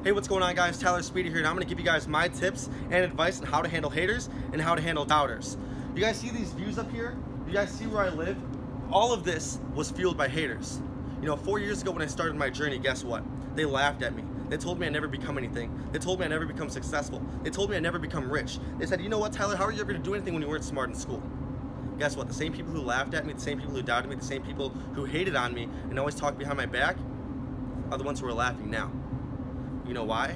Hey, what's going on, guys? Tyler Speedy here, and I'm going to give you guys my tips and advice on how to handle haters and how to handle doubters. You guys see these views up here? You guys see where I live? All of this was fueled by haters. You know, 4 years ago when I started my journey, guess what? They laughed at me. They told me I'd never become anything. They told me I'd never become successful. They told me I'd never become rich. They said, you know what, Tyler, how are you ever going to do anything when you weren't smart in school? Guess what? The same people who laughed at me, the same people who doubted me, the same people who hated on me and always talked behind my back are the ones who are laughing now. You know why?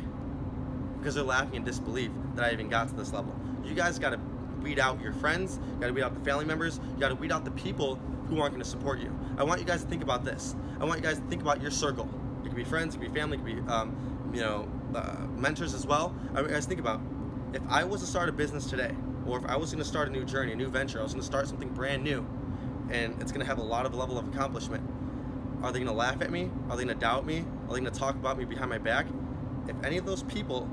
Because they're laughing in disbelief that I even got to this level. You guys got to weed out your friends, you got to weed out the family members, you got to weed out the people who aren't going to support you. I want you guys to think about this. I want you guys to think about your circle. It could be friends, it could be family, it could be mentors as well. I want you guys to think about, if I was to start a business today, or if I was going to start a new journey, a new venture, I was going to start something brand new, and it's going to have a lot of level of accomplishment. Are they going to laugh at me? Are they going to doubt me? Are they going to talk about me behind my back? If any of those people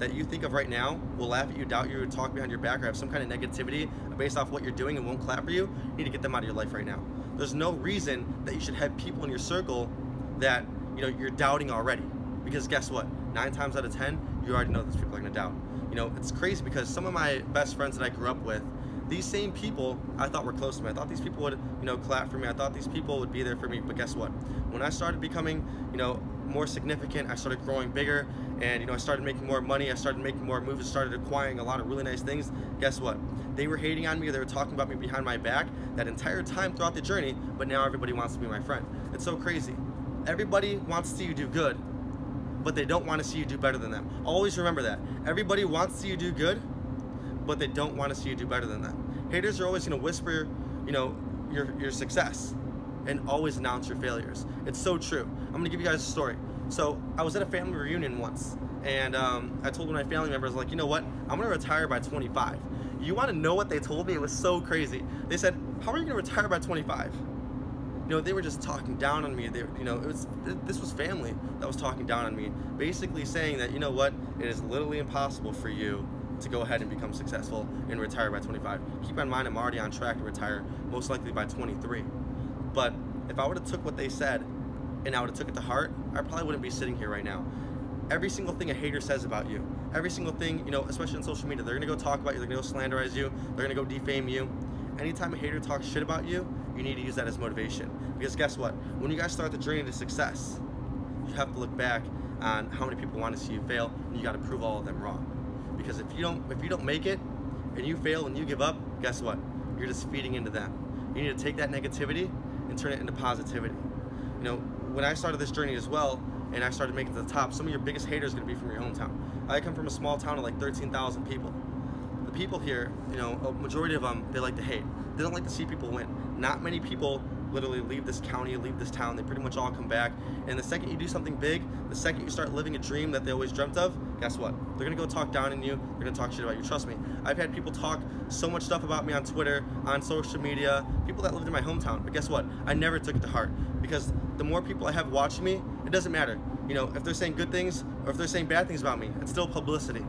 that you think of right now will laugh at you, doubt you, or talk behind your back, or have some kind of negativity based off what you're doing and won't clap for you, you need to get them out of your life right now. There's no reason that you should have people in your circle that you're doubting already. Because guess what? 9 times out of 10, you already know those people are going to doubt. It's crazy because some of my best friends that I grew up with, these same people I thought were close to me. I thought these people would, clap for me. I thought these people would be there for me. But guess what? When I started becoming, more significant, I started growing bigger, and I started making more money, I started making more moves, started acquiring a lot of really nice things. Guess what? They were hating on me, they were talking about me behind my back that entire time throughout the journey, but now everybody wants to be my friend. It's so crazy. Everybody wants to see you do good, but they don't want to see you do better than them. Always remember that. Everybody wants to see you do good, but they don't want to see you do better than them. Haters are always going to whisper, your success, and always announce your failures. It's so true. I'm gonna give you guys a story. So I was at a family reunion once, and I told one of my family members, like, you know what? I'm gonna retire by 25. You want to know what they told me? It was so crazy. They said, how are you gonna retire by 25? They were just talking down on me. This was family that was talking down on me, basically saying that, you know what? It is literally impossible for you to go ahead and become successful and retire by 25. Keep in mind, I'm already on track to retire, most likely by 23. But if I would have took what they said and I would have took it to heart, I probably wouldn't be sitting here right now. Every single thing a hater says about you, every single thing, especially on social media, they're gonna go talk about you, they're gonna go slanderize you, they're gonna go defame you. Anytime a hater talks shit about you, you need to use that as motivation. Because guess what? When you guys start the journey to success, you have to look back on how many people want to see you fail, and you gotta prove all of them wrong. Because if you don't make it, and you fail and you give up, guess what? You're just feeding into them. You need to take that negativity and turn it into positivity. When I started this journey as well, and I started making it to the top, some of your biggest haters are going to be from your hometown. I come from a small town of like 13,000 people. The people here, a majority of them, they like to hate. They don't like to see people win. Not many people literally leave this county, leave this town. They pretty much all come back. And the second you do something big, the second you start living a dream that they always dreamt of, guess what? They're gonna go talk down on you. They're gonna talk shit about you. Trust me. I've had people talk so much stuff about me on Twitter, on social media, people that lived in my hometown. But guess what? I never took it to heart, because the more people I have watching me, it doesn't matter. If they're saying good things or if they're saying bad things about me, it's still publicity.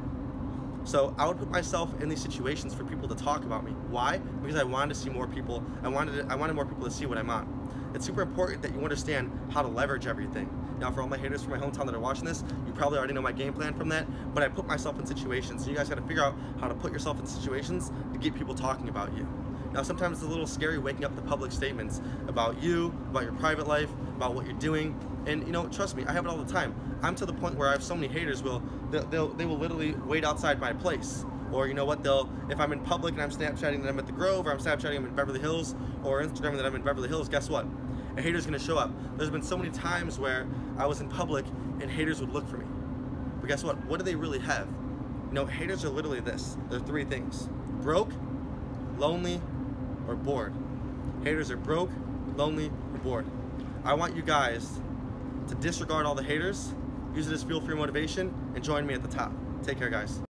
So I would put myself in these situations for people to talk about me. Why? Because I wanted to see more people. I wanted more people to see what I'm on. It's super important that you understand how to leverage everything. Now, for all my haters from my hometown that are watching this, you probably already know my game plan from that, but I put myself in situations. So you guys got to figure out how to put yourself in situations to get people talking about you. Now, sometimes it's a little scary waking up to public statements about you, about your private life, about what you're doing. And trust me, I have it all the time. I'm to the point where I have so many haters, they will literally wait outside my place. Or if I'm in public and I'm Snapchatting that I'm at the Grove, or I'm Snapchatting I'm in Beverly Hills, or Instagramming that I'm in Beverly Hills, guess what? A hater's gonna show up. There's been so many times where I was in public and haters would look for me. But guess what? What do they really have? Haters are literally this. They're 3 things: broke, lonely, or bored. Haters are broke, lonely, or bored. I want you guys to disregard all the haters, use it as fuel for your motivation, and join me at the top. Take care, guys.